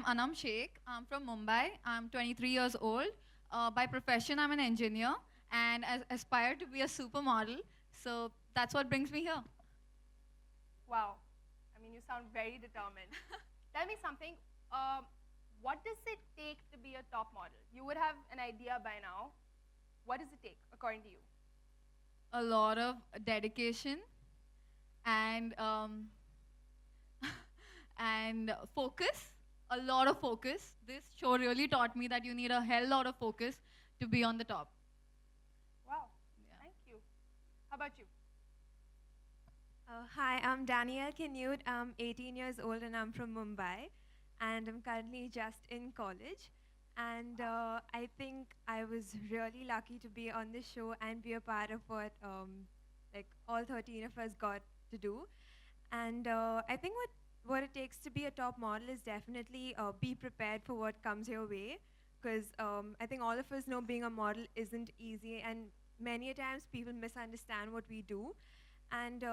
Anam Sheikh. I'm from Mumbai. I'm 23 years old. By profession, I'm an engineer and aspire to be a supermodel. So that's what brings me here. Wow. I mean, you sound very determined. Tell me something. What does it take to be a top model? You would have an idea by now. What does it take, according to you? A lot of dedication and and focus. A lot of focus. This show really taught me that you need a hell lot of focus to be on the top. Wow. Yeah. Thank you. How about you? Hi, I'm Danielle Canute. I'm 18 years old and I'm from Mumbai. And I'm currently just in college. And I think I was really lucky to be on this show and be a part of what like all 13 of us got to do. And I think what it takes to be a top model is definitely be prepared for what comes your way. Because I think all of us know being a model isn't easy. And many a times people misunderstand what we do. And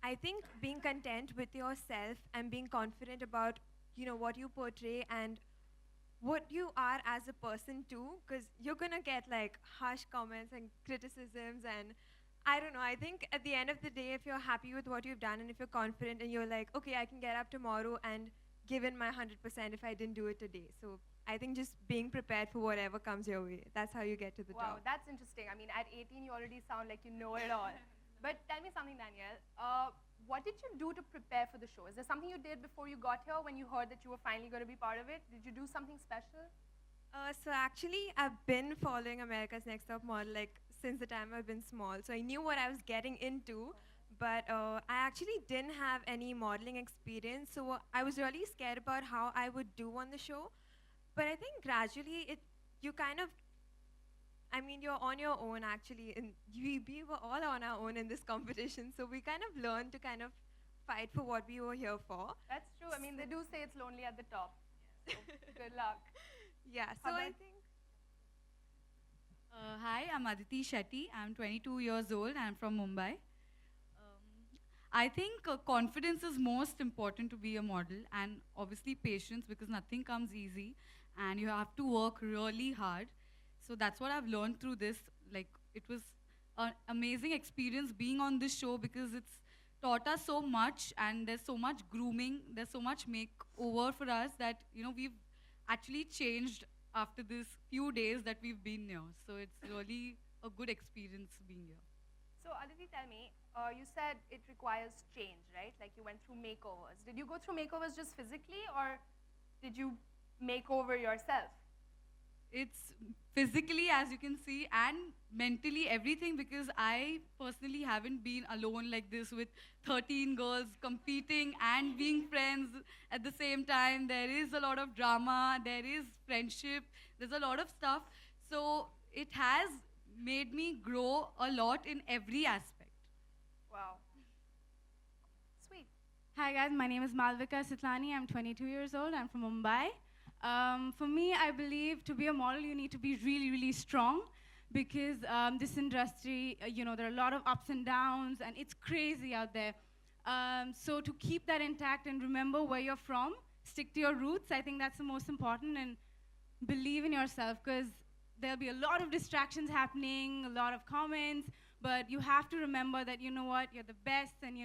I think being content with yourself and being confident about what you portray and what you are as a person too, because you're gonna get like harsh comments and criticisms, and I don't know. I think at the end of the day, if you're happy with what you've done and if you're confident and you're like, okay, I can get up tomorrow and give in my 100% if I didn't do it today. So I think just being prepared for whatever comes your way. That's how you get to the Wow, top. that's interesting. I mean, at 18, you already sound like you know it all. But tell me something, Danielle. What did you do to prepare for the show? Is there something you did before you got here when you heard that you were finally going to be part of it? Did you do something special? So actually, I've been following America's Next Top Model like since the time I've been small. So I knew what I was getting into, but I actually didn't have any modeling experience. So I was really scared about how I would do on the show. But I think gradually, you kind of, I mean, you're on your own actually, and we were all on our own in this competition. So we kind of learned to kind of fight for what we were here for. That's true. I mean, they do say it's lonely at the top. So good luck. Yeah. So How I about- think. Hi, I'm Aditi Shetty. I'm 22 years old. I'm from Mumbai. I think confidence is most important to be a model, and obviously patience, because nothing comes easy and you have to work really hard. So that's what I've learned through this. Like, it was an amazing experience being on this show because it's taught us so much, and there's so much grooming, there's so much makeover for us that we've actually changed after this few days that we've been here. So it's really a good experience being here. So Aditi, tell me, you said it requires change, right? Like you went through makeovers. Did you go through makeovers just physically, or did you make over yourself? It's physically, as you can see, and mentally, everything, because I personally haven't been alone like this with 13 girls competing and being friends at the same time. There is a lot of drama, there is friendship, there's a lot of stuff. So it has made me grow a lot in every aspect. Wow. Sweet. Hi guys, my name is Malvika Sitlani. I'm 22 years old. I'm from Mumbai. For me, I believe to be a model, you need to be really, really strong because this industry, there are a lot of ups and downs, and it's crazy out there. So to keep that intact and remember where you're from, stick to your roots. I think that's the most important, and believe in yourself because there'll be a lot of distractions happening, a lot of comments, but you have to remember that, you know what, you're the best, and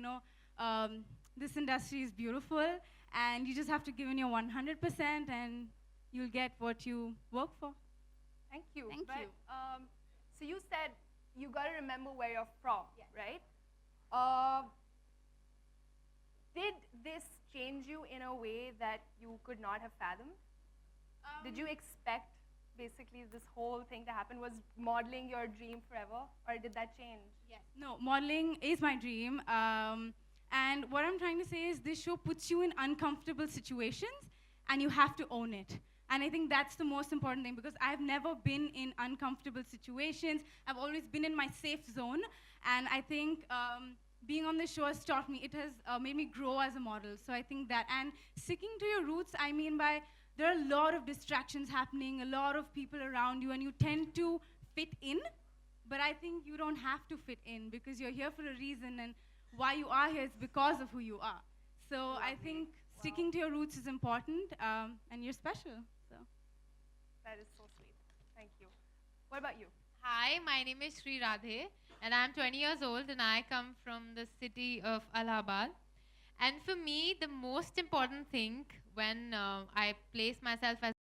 this industry is beautiful, and you just have to give in your 100% and you'll get what you work for. Thank you. Thank But, you. So you said you got to remember where you're from, right? Did this change you in a way that you could not have fathomed? Did you expect basically this whole thing to happen? Was modeling your dream forever, or did that change? Yes. No, modeling is my dream. And what I'm trying to say is this show puts you in uncomfortable situations and you have to own it. And I think that's the most important thing because I've never been in uncomfortable situations. I've always been in my safe zone. And I think being on this show has taught me, it has made me grow as a model. So I think that, and sticking to your roots, I mean by, there are a lot of distractions happening, a lot of people around you, and you tend to fit in. But I think you don't have to fit in because you're here for a reason, and why you are here is because of who you are. So I think sticking to your roots is important, and you're special. So. That is so sweet. Thank you. What about you? Hi, my name is Sri Radhe, and I'm 20 years old, and I come from the city of Allahabad. And for me, the most important thing when I place myself as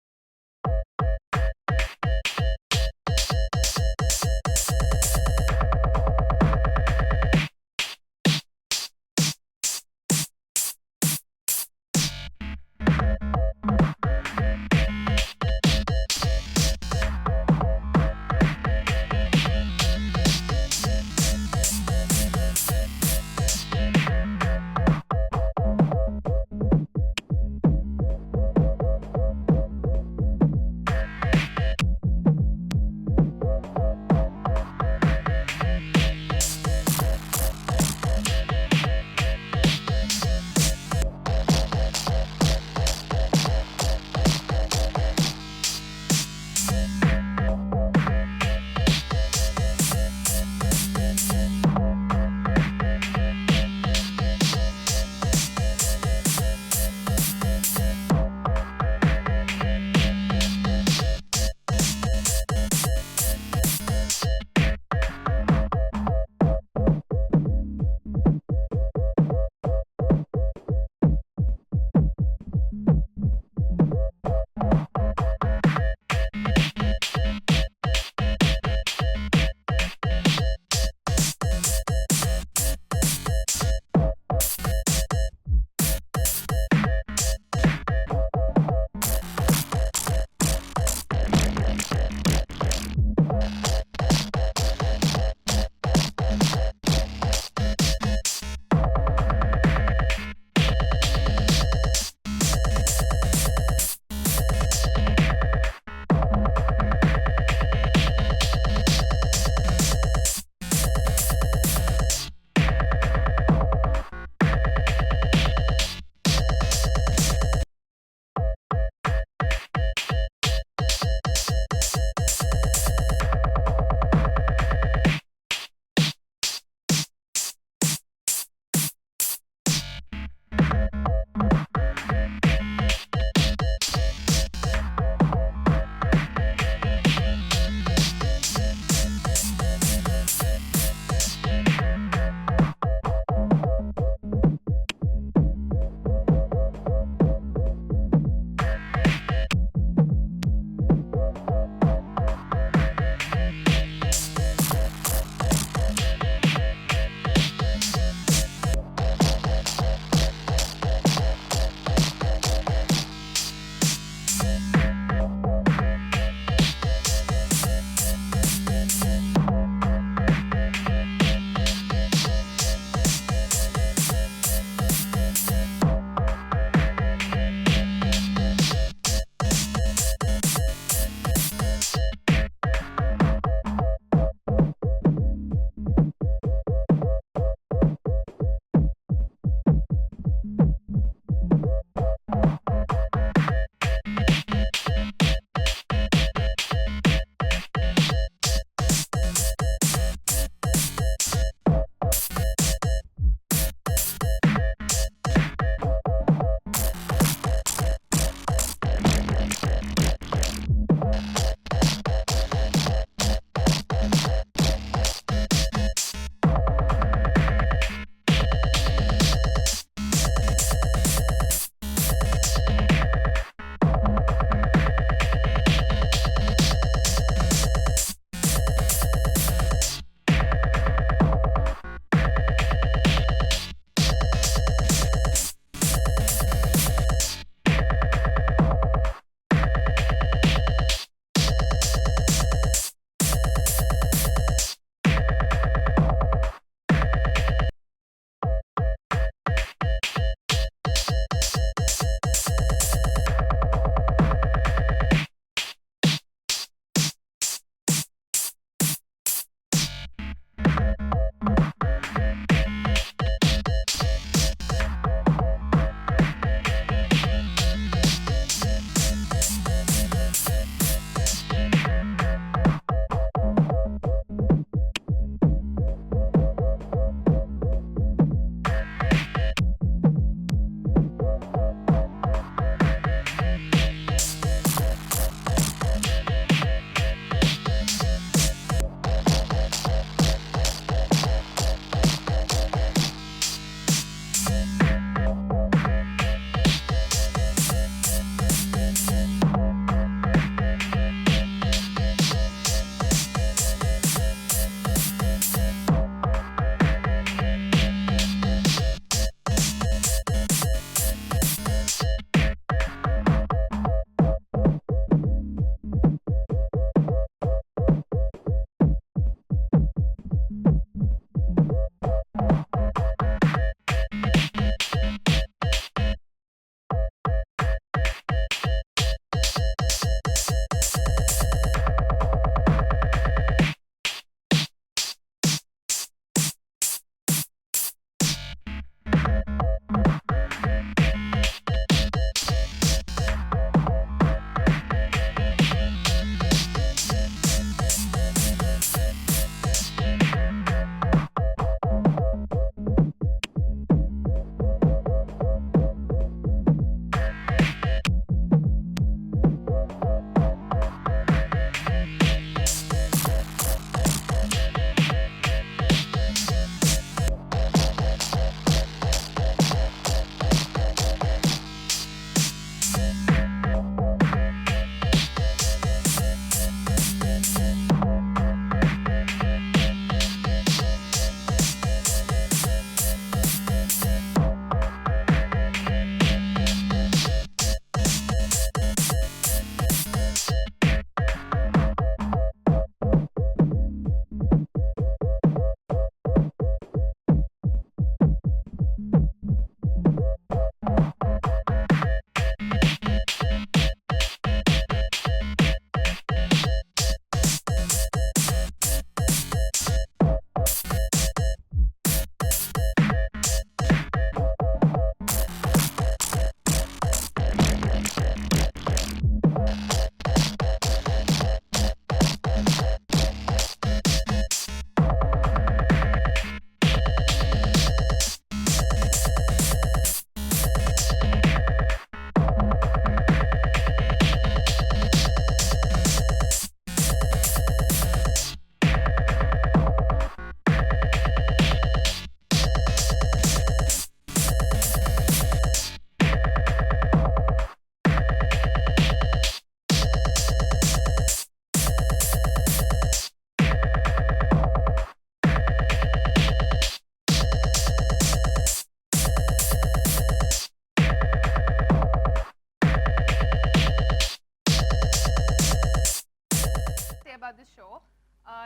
about this show.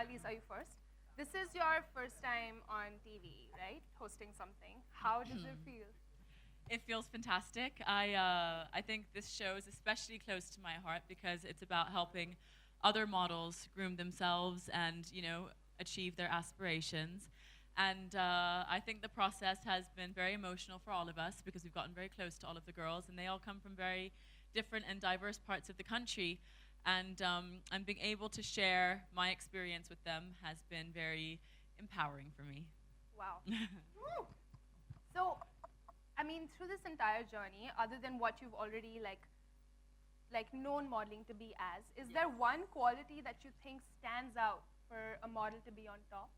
Lisa, you first. This is your first time on TV, right? Hosting something. How does it feel? It feels fantastic. I think this show is especially close to my heart because it's about helping other models groom themselves and, you know, achieve their aspirations. And I think the process has been very emotional for all of us because we've gotten very close to all of the girls, and they all come from very different and diverse parts of the country. And being able to share my experience with them has been very empowering for me. Wow. So, I mean, through this entire journey, other than what you've already like known modeling to be as, is there one quality that you think stands out for a model to be on top?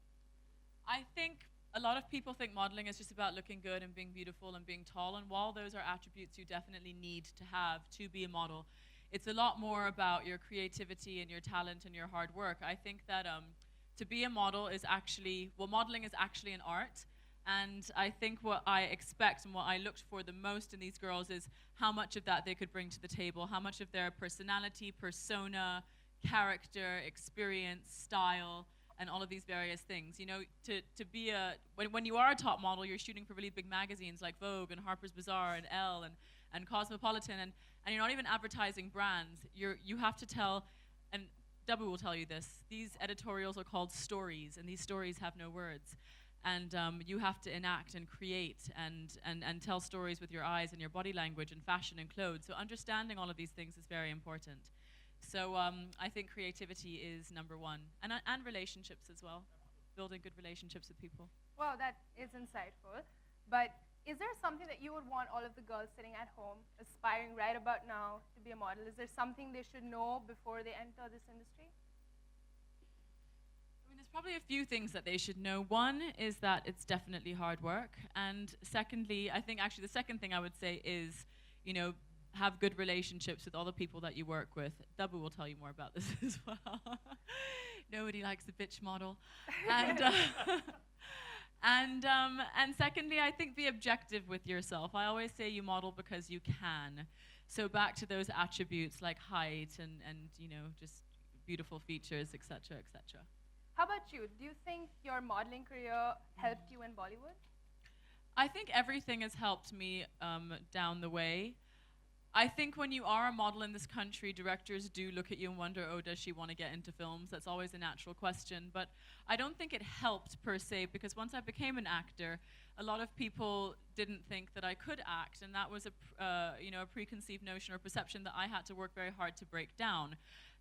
I think a lot of people think modeling is just about looking good and being beautiful and being tall, and while those are attributes you definitely need to have to be a model, it's a lot more about your creativity and your talent and your hard work. I think that to be a model is actually, well, modeling is actually an art, and I think what I expect and what I looked for the most in these girls is how much of that they could bring to the table, how much of their personality, persona, character, experience, style, and all of these various things. You know, to be a, when you are a top model, you're shooting for really big magazines like Vogue and Harper's Bazaar and Elle and Cosmopolitan, and you're not even advertising brands. You have to tell, and Dabboo will tell you this, these editorials are called stories, and these stories have no words. And you have to enact and create and tell stories with your eyes and your body language and fashion and clothes. So understanding all of these things is very important. So I think creativity is number one. And relationships as well. Building good relationships with people. Well, that is insightful. But is there something that you would want all of the girls sitting at home, aspiring right about now to be a model? Is there something they should know before they enter this industry? I mean, there's probably a few things that they should know. One is that it's definitely hard work. And secondly, I think actually the second thing I would say is, you know, have good relationships with all the people that you work with. Dabboo will tell you more about this as well. Nobody likes a bitch model. And secondly, I think be objective with yourself. I always say you model because you can. So back to those attributes like height and you know, just beautiful features, etc., etc. How about you? Do you think your modeling career helped you in Bollywood? I think everything has helped me down the way. I think when you are a model in this country, directors do look at you and wonder, oh, does she want to get into films? That's always a natural question. But I don't think it helped per se, because once I became an actor, a lot of people didn't think that I could act, and that was a preconceived notion or perception that I had to work very hard to break down.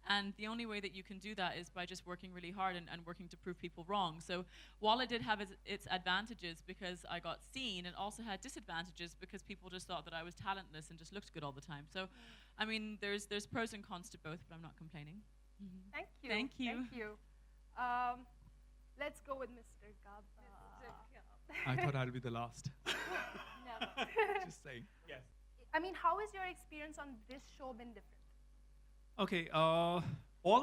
And the only way that you can do that is by just working really hard and working to prove people wrong. So while it did have its advantages because I got seen, it also had disadvantages because people just thought that I was talentless and just looked good all the time. So, I mean, there's pros and cons to both, but I'm not complaining. Mm-hmm. Thank you. Thank you. Thank you. Let's go with Mr. Gabba. I thought I'd be the last. No. Just saying. Yes. I mean, how has your experience on this show been different? Okay, all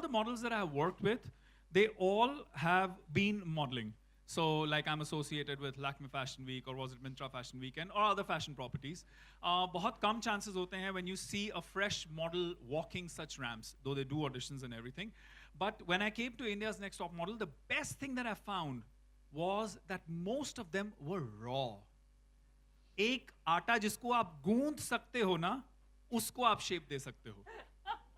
the models that I have worked with, they all have been modeling. So like I'm associated with Lakme Fashion Week, or was it Mintra Fashion Weekend, or other fashion properties. बहुत कम chances होते हैं when you see a fresh model walking such ramps, though they do auditions and everything. But when I came to India's Next Top Model, the best thing that I found was that most of them were raw. एक आटा जिसको आप गूंद सकते हो ना, उसको आप shape दे सकते हो.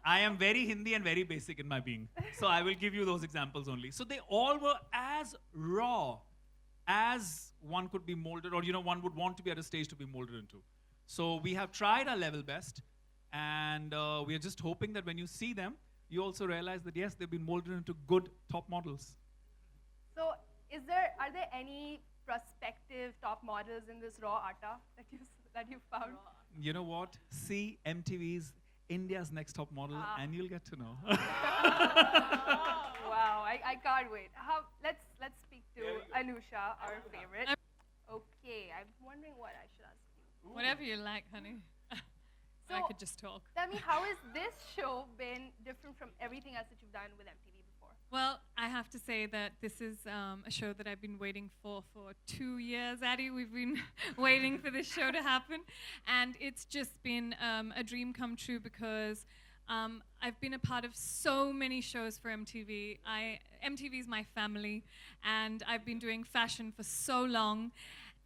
I am very Hindi and very basic in my being. So I will give you those examples only. So they all were as raw as one could be molded, or one would want to be at a stage to be molded into. So we have tried our level best, and we are just hoping that when you see them, you also realize that yes, they've been molded into good top models. So are there any prospective top models in this raw atta that you found? You know what? See MTV's India's Next Top Model, and you'll get to know. Wow, I can't wait. Let's speak to Anusha, our favorite. Okay, I'm wondering what I should ask you. Whatever you like, honey. So, I could just talk. Tell me, how has this show been different from everything else that you've done with MTV before? Well, I have to say that this is a show that I've been waiting for 2 years, Addie. We've been waiting for this show to happen. And it's just been a dream come true because I've been a part of so many shows for MTV. MTV is my family, and I've been doing fashion for so long,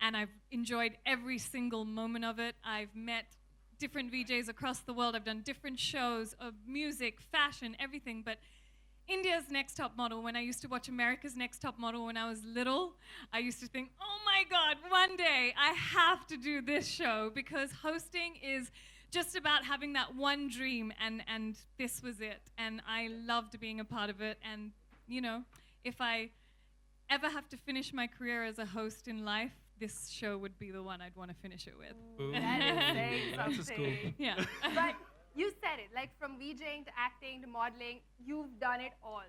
and I've enjoyed every single moment of it. I've met different VJs across the world. I've done different shows of music, fashion, everything. But India's Next Top Model, when I used to watch America's Next Top Model when I was little, I used to think, oh my God, one day I have to do this show, because hosting is just about having that one dream, and this was it. And I loved being a part of it. And, you know, if I ever have to finish my career as a host in life, this show would be the one I'd want to finish it with. Ooh. That is saying That's a something. scoop. Yeah. But you said it, like from VJing to acting to modeling, you've done it all.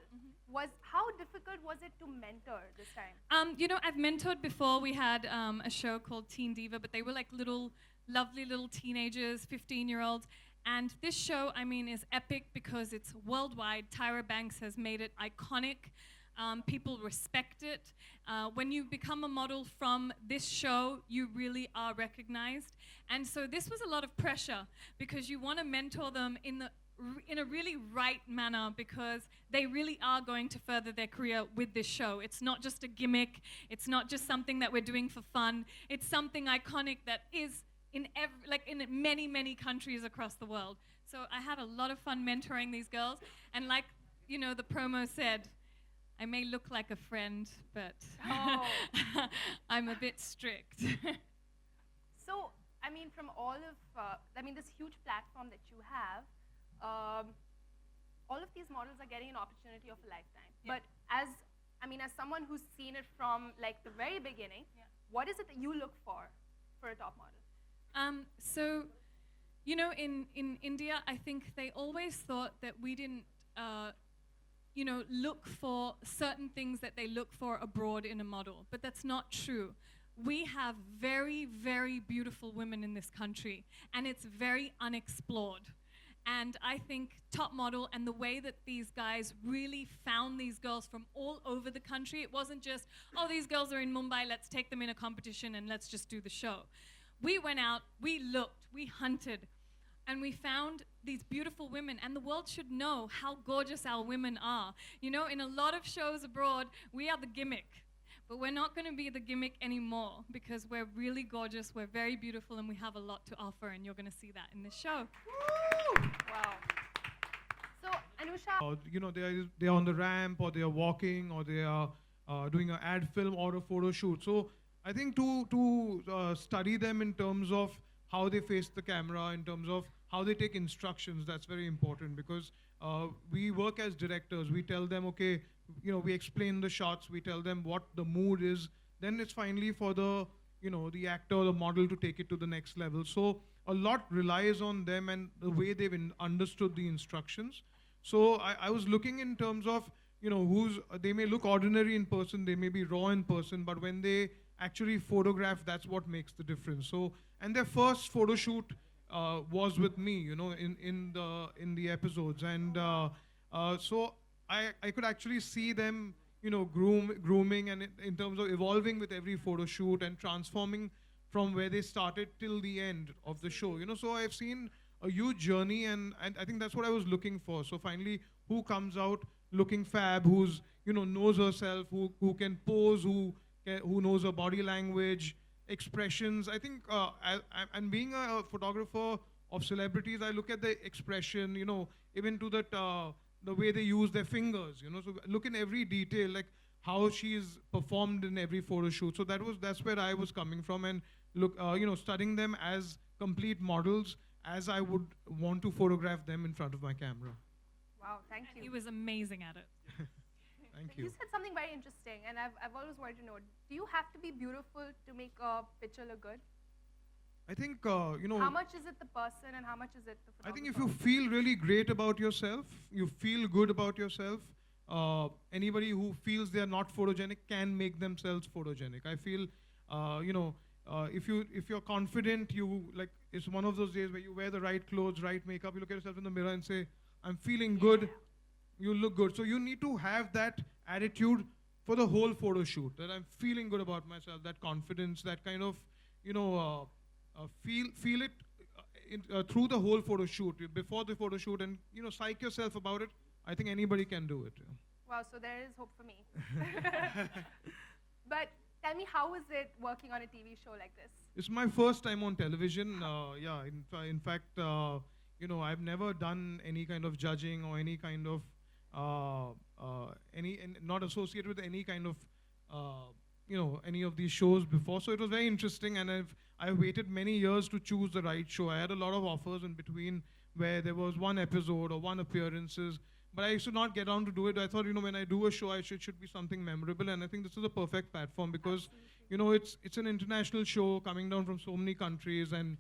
How difficult was it to mentor this time? You know, I've mentored before. We had a show called Teen Diva, but they were like lovely little teenagers, 15-year-olds. And this show, I mean, is epic because it's worldwide. Tyra Banks has made it iconic. People respect it. When you become a model from this show, you really are recognized. And so this was a lot of pressure, because you want to mentor them in a really right manner, because they really are going to further their career with this show. It's not just a gimmick. It's not just something that we're doing for fun. It's something iconic that is in many, many countries across the world. So I had a lot of fun mentoring these girls. And like, you know, the promo said, I may look like a friend, but I'm a bit strict. So, I mean, from all of, this huge platform that you have, all of these models are getting an opportunity of a lifetime. Yeah. But as someone who's seen it from like the very beginning, what is it that you look for a top model? So, you know, in India, I think they always thought that we didn't, you know, look for certain things that they look for abroad in a model. But that's not true. We have very, very beautiful women in this country, and it's very unexplored. And I think Top Model and the way that these guys really found these girls from all over the country, it wasn't just, oh, these girls are in Mumbai, let's take them in a competition and let's just do the show. We went out, we looked, we hunted, and we found these beautiful women, and the world should know how gorgeous our women are. You know, in a lot of shows abroad, we are the gimmick, but we're not going to be the gimmick anymore, because we're really gorgeous, we're very beautiful, and we have a lot to offer, and you're going to see that in this show. Wow. So, Anusha. You know, they are on the ramp, or they are walking, or they are doing an ad film or a photo shoot. So I think to study them in terms of how they face the camera, in terms of how they take instructions, that's very important, because we work as directors. We tell them, okay, you know, we explain the shots, we tell them what the mood is, then it's finally for the, you know, the actor, the model to take it to the next level. So a lot relies on them and the way they've understood the instructions. So I was looking in terms of, you know, they may look ordinary in person, they may be raw in person, but when they actually photograph, that's what makes the difference. So, and their first photo shoot was with me, you know, in the episodes, and so I could actually see them, you know, grooming, and in terms of evolving with every photo shoot and transforming from where they started till the end of the show, you know. So I've seen a huge journey, and I think that's what I was looking for. So finally, who comes out looking fab, who's, you know, knows herself, who can pose, who knows her body language, expressions. I think, and being a photographer of celebrities, I look at the expression, you know, even to the way they use their fingers, you know. So look in every detail, like how she's performed in every photo shoot. So that's where I was coming from, and look, you know, studying them as complete models, as I would want to photograph them in front of my camera. Wow, thank you. He was amazing at it. Thank You you. said something very interesting, and I've always wanted to know, do you have to be beautiful to make a picture look good? I think, you know, How much is it the person and how much is it the photographer? I think if you feel really great about yourself, you feel good about yourself, anybody who feels they are not photogenic can make themselves photogenic. I feel, you know, if you're confident, it's one of those days where you wear the right clothes, right makeup, you look at yourself in the mirror and say, I'm feeling good, you look good. So you need to have that attitude for the whole photo shoot, that I'm feeling good about myself, that confidence, that kind of, you know, feel it through the whole photo shoot, before the photo shoot, and psych yourself about it. I think anybody can do it. Wow, so there is hope for me. But tell me, how is it working on a TV show like this? It's my first time on television. Yeah, in fact, I've never done any kind of judging or any kind of not associated with any kind of any of these shows before. So it was very interesting, and I've waited many years to choose the right show. I had a lot of offers in between where there was one episode or one appearances, but I used to not get on to do it. I thought, when I do a show, it should be something memorable, and I think this is a perfect platform because, it's an international show coming down from so many countries and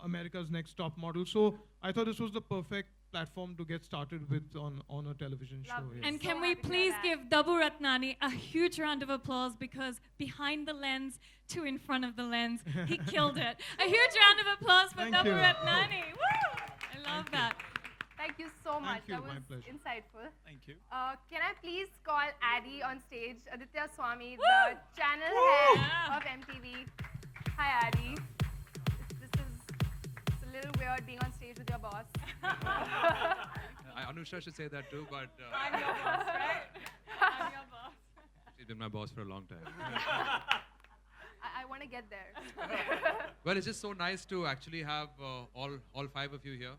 America's Next Top Model. So I thought this was the perfect platform to get started with on a television show. Lovely. Yes. And can we please give Dabboo Ratnani a huge round of applause, because behind the lens to in front of the lens, he killed it. A huge round of applause for Thank Dabboo you. Ratnani. Woo! I love that. Thank you so much. you, That my was pleasure. insightful. Thank you. Can I please call Addy on stage, Aditya Swami, the channel head of MTV. Hi, Addy. It's a little weird being on stage with your boss. Anusha should say that too, but I'm your boss, right? I'm your boss. she's been my boss for a long time. I want to get there. Well, it's just so nice to actually have all five of you here.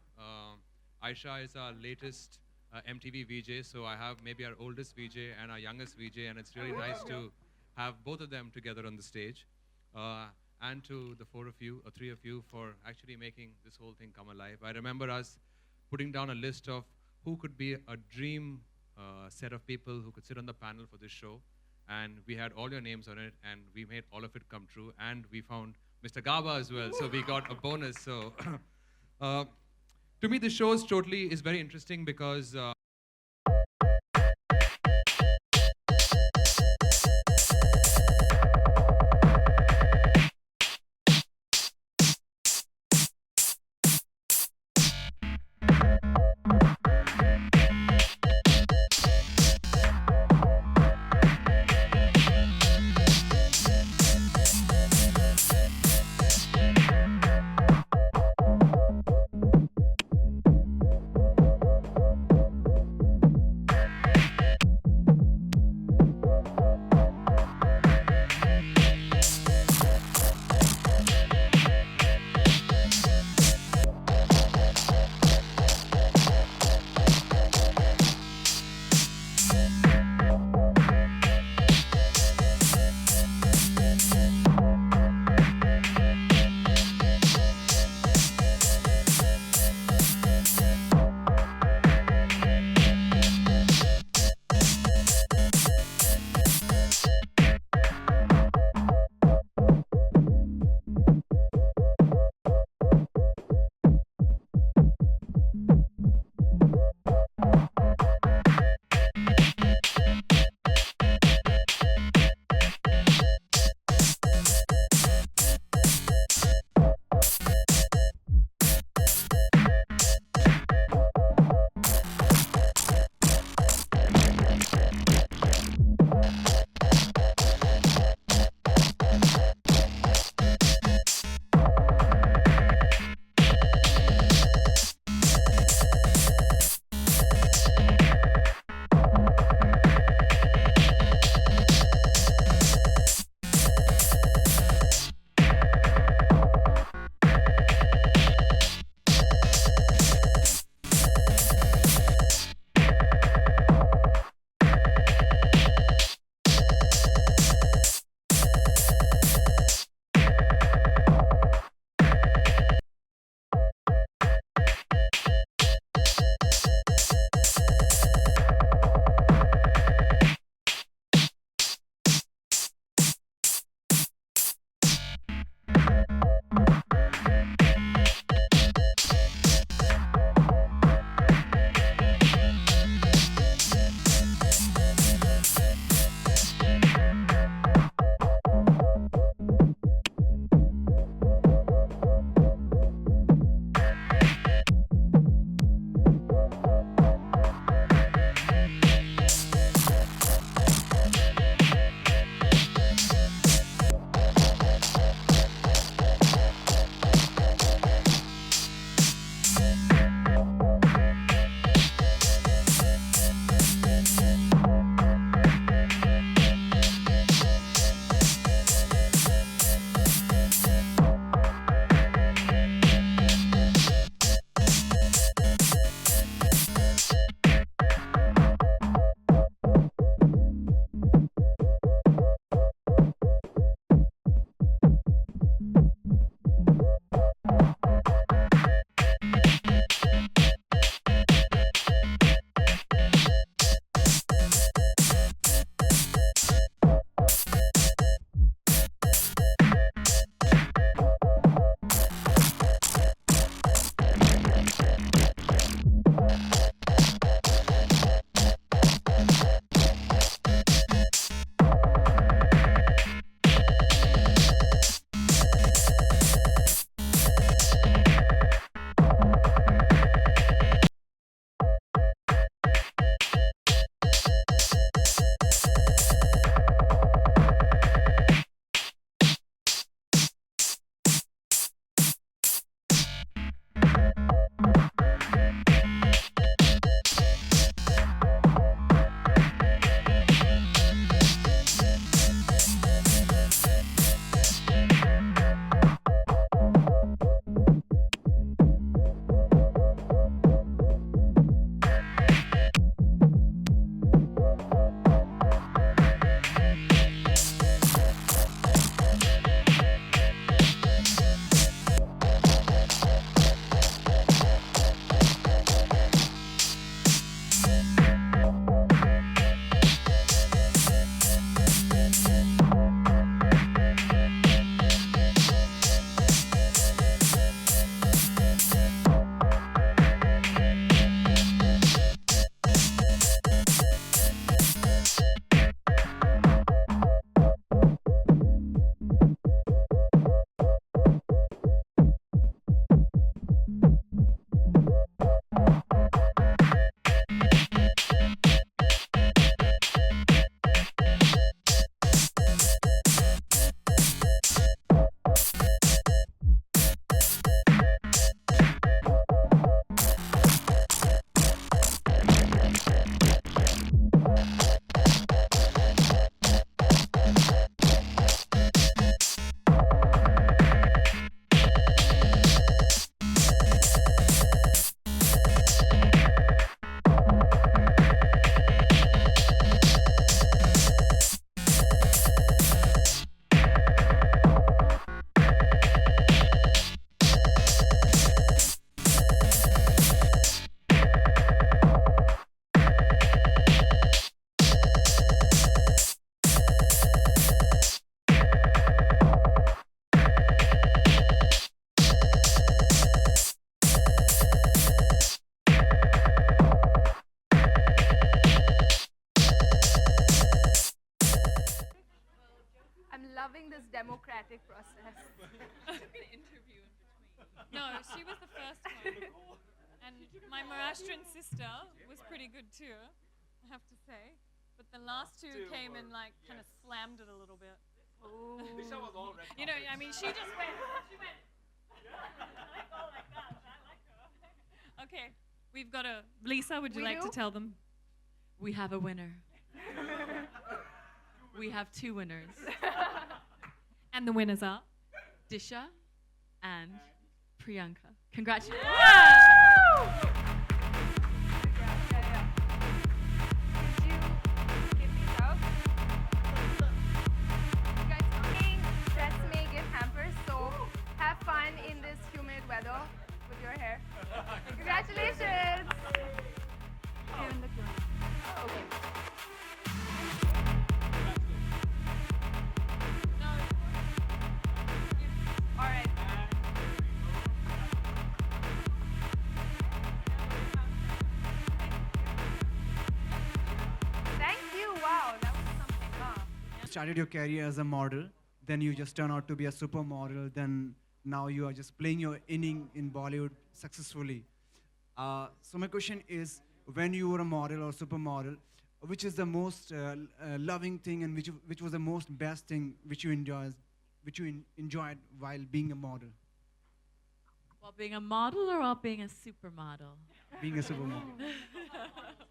Aisha is our latest MTV VJ, so I have maybe our oldest VJ and our youngest VJ, and it's really nice to have both of them together on the stage. And to the three of you for actually making this whole thing come alive. I remember us putting down a list of who could be a dream set of people who could sit on the panel for this show. And we had all your names on it, and we made all of it come true. And we found Mr. Gaba as well, so we got a bonus. So to me, the show is very interesting because loving this democratic process. No, she was the first one. And my Maharashtrian sister was pretty good too, I have to say. But the last two came and like kind of slammed it a little bit. Disha was all red. You know, I mean, she just went. She went. I go like that. I like her. Okay, we've got a. Lisa, would you like to tell them? We have a winner. We have two winners. And the winners are? Disha and Priyanka. Congratulations. Have fun in this humid weather with your hair. Congratulations! Here in the Q&A. Okay. All right. Thank you. Wow, that was something. Huh? Started your career as a model, then you just turn out to be a supermodel, then now you are just playing your inning in Bollywood successfully. So my question is, when you were a model or supermodel, which is the most loving thing and which was the most best thing which you enjoyed while being a model? While being a model or while being a supermodel? Being a supermodel.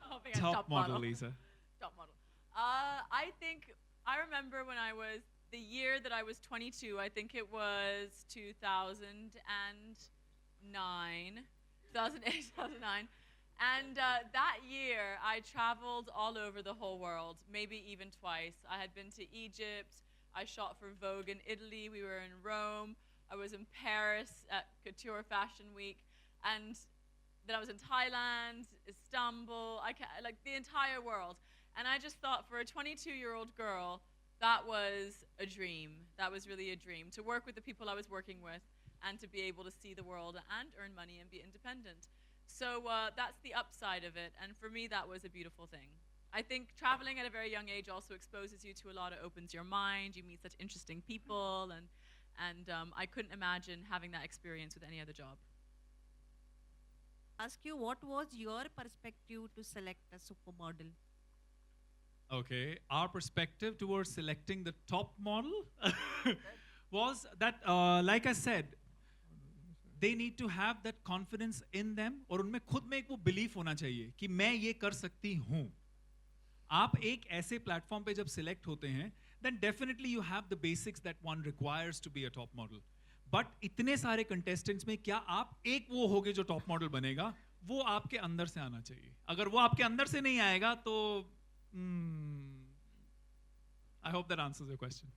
While being a Top model, Lisa. Top model. I remember when I was, the year that I was 22, I think it was 2009, 2009. And that year, I traveled all over the whole world, maybe even twice. I had been to Egypt. I shot for Vogue in Italy. We were in Rome. I was in Paris at Couture Fashion Week. And then I was in Thailand, Istanbul, like the entire world. And I just thought, for a 22-year-old girl, that was a dream. That was really a dream, to work with the people I was working with and to be able to see the world and earn money and be independent. So that's the upside of it, and for me that was a beautiful thing. I think traveling at a very young age also exposes you to a lot, it opens your mind, you meet such interesting people, and I couldn't imagine having that experience with any other job. Ask you, what was your perspective to select a supermodel? Okay, our perspective towards selecting the top model was that, like I said, they need to have that confidence in them, और उनमें खुद में एक वो belief होना चाहिए कि मैं ये कर सकती हूँ. आप एक ऐसे platform पे जब select होते हैं, then definitely you have the basics that one requires to be a top model. But इतने सारे contestants में क्या आप एक वो होगे जो top model बनेगा? वो आपके अंदर से आना चाहिए. अगर वो आपके अंदर से नहीं आएगा तो I hope that answers your question.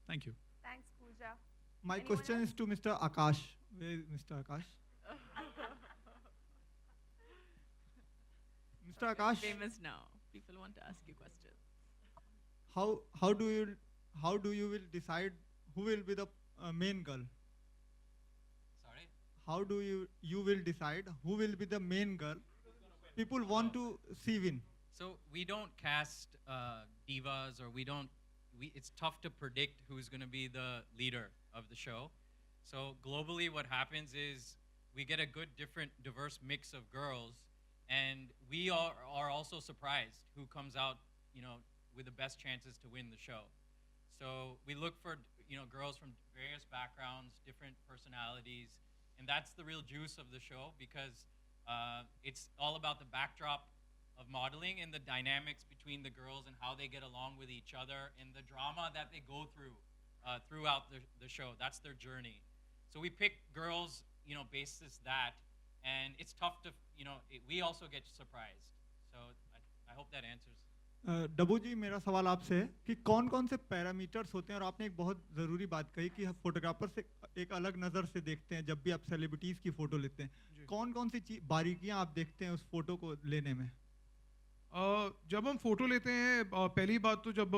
Thank you. Thanks, Pooja. My Anyone question else? is to Mr. Akash. Where is Mr. Akash? Mr. Akash, Famous now. People want to ask you questions. how do you will decide who will be the main girl? Sorry? How do you will decide who will be the main girl? People want to see win. So we don't cast divas, or it's tough to predict who's going to be the leader of the show. So globally what happens is we get a good, diverse mix of girls, and we are also surprised who comes out, with the best chances to win the show. So we look for, girls from various backgrounds, different personalities, and that's the real juice of the show, because it's all about the backdrop of modeling and the dynamics between the girls and how they get along with each other and the drama that they go through throughout the show. That's their journey. So we pick girls, basis that, and it's tough to, we also get surprised. So I hope that answers. डब्बू जी, मेरा सवाल आपसे है कि कौन कौन से parameters होते हैं, और आपने एक बहुत ज़रूरी बात कही कि फोटोग्राफर से एक अलग नज़र से देखते हैं जब भी आप सेलिब्रिटीज़ की फ़ोटो लेते हैं. कौन कौन सी बारीकियां आप देखते हैं उस फोटो को लेने में? जब हम फोटो लेते हैं, पहली बात तो जब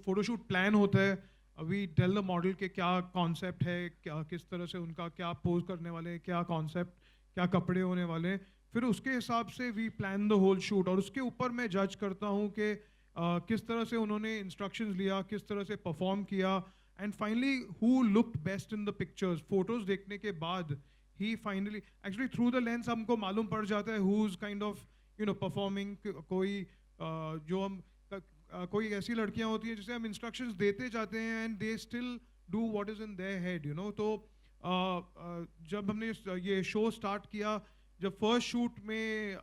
फोटोशूट प्लान होता है, वी टेल द मॉडल के क्या कॉन्सेप्ट है, क्या किस तरह से उनका क्या पोज करने वाले हैं, क्या कॉन्सेप्ट, क्या कपड़े होने वाले हैं, फिर उसके हिसाब से we plan the whole shoot. और उसके ऊपर मैं जज करता हूँ कि किस तरह से उन्होंने इंस्ट्रक्शंस लिया, किस तरह से परफॉर्म किया, And finally, who looked best in the pictures? Photos देखने के बाद, he finally, actually through the lens हमको मालूम पड़ जाता है who's kind of, performing. कोई जो हम कोई ऐसी लड़कियां होती हैं जिसे हम instructions देते जाते हैं and they still do what is in their head, तो जब हमने ये शो स्टार्ट किया, जब फर्स्ट शूट में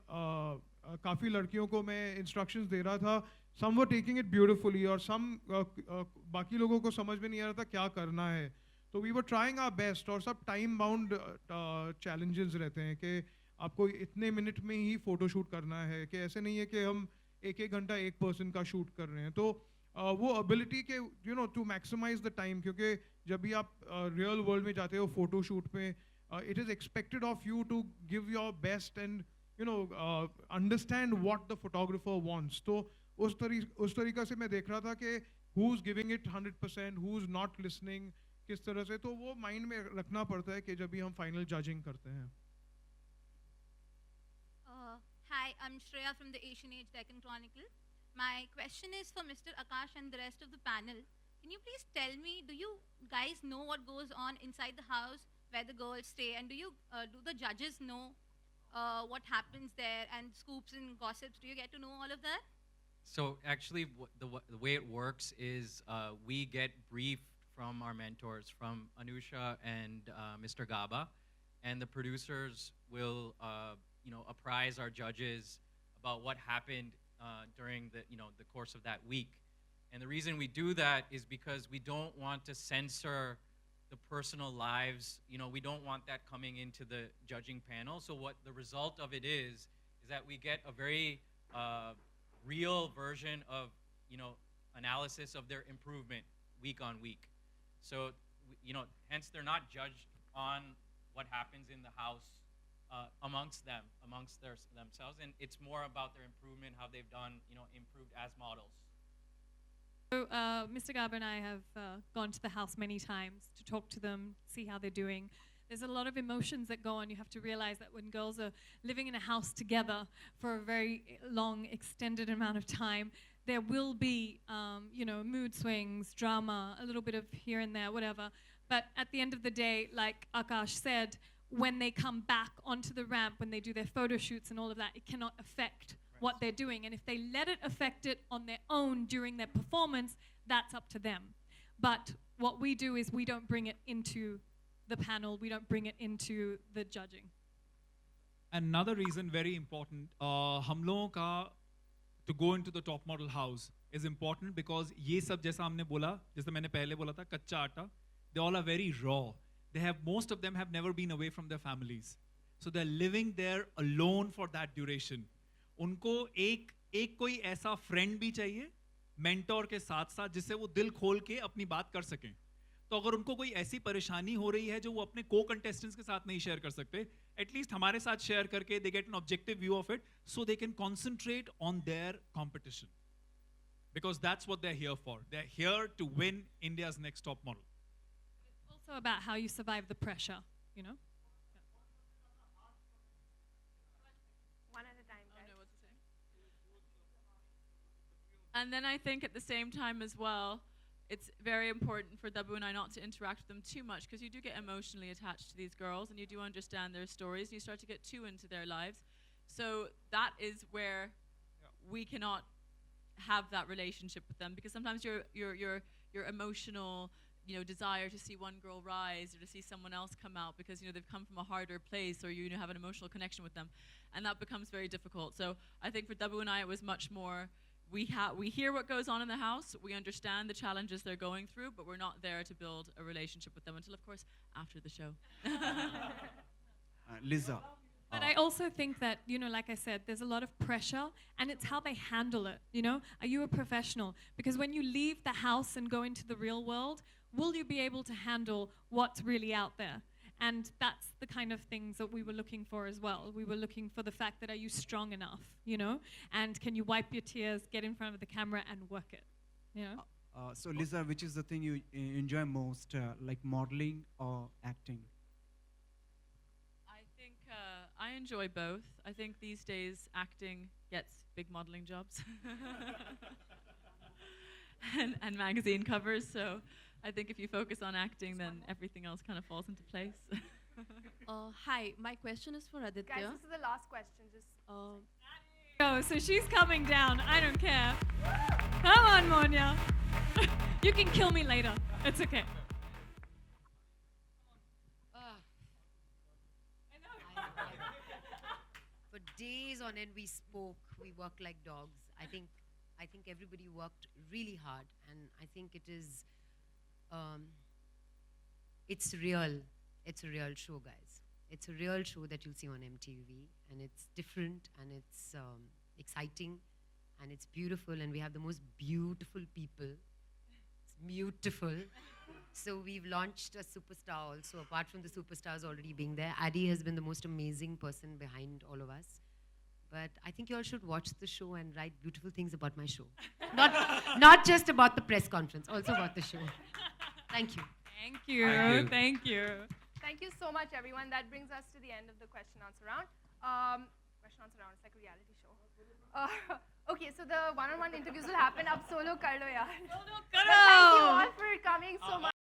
काफ़ी लड़कियों को मैं इंस्ट्रक्शंस दे रहा था, some were taking it beautifully और some बाकी लोगों को समझ में नहीं आ रहा था क्या करना है. तो we were trying our best और सब टाइम बाउंड challenges रहते हैं कि आपको इतने मिनट में ही फोटो शूट करना है, कि ऐसे नहीं है कि हम एक घंटा एक पर्सन का शूट कर रहे हैं. तो वो एबिलिटी के टू मैक्सिमाइज द टाइम, क्योंकि जब भी आप रियल वर्ल्ड में जाते हो फोटो शूट पे, it is expected of you to give your best and understand what the photographer wants. तो उस तरीका से मैं देख रहा था कि who is giving it 100%, who is not listening, किस तरह से. तो वो माइंड में रखना पड़ता है कि जब भी हम फाइनल जजिंग करते हैं. Hi, I'm Shreya from the Asian Age Deccan Chronicle. My question is for Mr. Akash and the rest of the panel. Can you please tell me, do you guys know what goes on inside the house where the girls stay? And do the judges know what happens there, and scoops and gossips? Do you get to know all of that? So actually, the way it works is we get briefed from our mentors, from Anusha and Mr. Gaba, and the producers will apprise our judges about what happened during the course of that week. And the reason we do that is because we don't want to censor the personal lives. We don't want that coming into the judging panel. So what the result of it is that we get a very real version of analysis of their improvement week on week. So hence they're not judged on what happens in the house amongst themselves, and it's more about their improvement, how they've done, improved as models. So Mr. Gaba and I have gone to the house many times to talk to them, see how they're doing. There's a lot of emotions that go on. You have to realize that when girls are living in a house together for a very long, extended amount of time, there will be, mood swings, drama, a little bit of here and there, whatever. But at the end of the day, like Akash said, when they come back onto the ramp, when they do their photo shoots and all of that, it cannot affect what they're doing. And if they let it affect it on their own during their performance, that's up to them. But what we do is we don't bring it into the panel, we don't bring it into the judging. Another reason, very important, हम लोगों का to go into the top model house is important because ये सब जैसा हमने बोला, जैसे मैंने पहले बोला था, कच्चा आटा, they all are very raw. Most of them have never been away from their families. So they're living there alone for that duration. उनको एक कोई ऐसा friend भी चाहिए, mentor के साथ साथ, जिससे वो दिल खोल के अपनी बात कर सकें. तो अगर उनको कोई ऐसी परेशानी हो रही है जो वो अपने co-contestants के साथ नहीं share कर सकते, at least हमारे साथ share करके they get an objective view of it, so they can concentrate on their competition. Because that's what they're here for. They're here to win India's next top model. Also about how you survive the pressure, One at a time, guys. And then I think at the same time as well, it's very important for Dabboo and I not to interact with them too much, because you do get emotionally attached to these girls and you do understand their stories and you start to get too into their lives. So that is where we cannot have that relationship with them, because sometimes your emotional desire to see one girl rise or to see someone else come out because they've come from a harder place, or you have an emotional connection with them, and that becomes very difficult. So I think for Dabboo and I, it was much more, we hear what goes on in the house, we understand the challenges they're going through, but we're not there to build a relationship with them until, of course, after the show. Lisa. But I also think that, like I said, there's a lot of pressure, and it's how they handle it, Are you a professional? Because when you leave the house and go into the real world, will you be able to handle what's really out there? And that's the kind of things that we were looking for as well. We were looking for the fact that, are you strong enough, And can you wipe your tears, get in front of the camera and work it, So Lisa, which is the thing you enjoy most, like modeling or acting? I think I enjoy both. I think these days acting gets big modeling jobs and magazine covers. So I think if you focus on acting, then everything else kind of falls into place. Hi, my question is for Aditya. Guys, this is the last question. Just Oh, so she's coming down. I don't care. Come on, Monya. You can kill me later. It's okay. For days on end, we spoke. We worked like dogs. I think everybody worked really hard, and I think it is. It's real. It's a real show, guys. It's a real show that you'll see on MTV, and it's different, and it's exciting, and it's beautiful, and we have the most beautiful people. It's beautiful. So we've launched a superstar also, apart from the superstars already being there. Addy has been the most amazing person behind all of us. But I think you all should watch the show and write beautiful things about my show. Not just about the press conference, also about the show. Thank you. Thank you. Thank you. Thank you so much, everyone. That brings us to the end of the question answer round. Question answer round, it's like a reality show. Okay, so the one-on-one interviews will happen. Ab solo kar lo yaar. But thank you all for coming so much.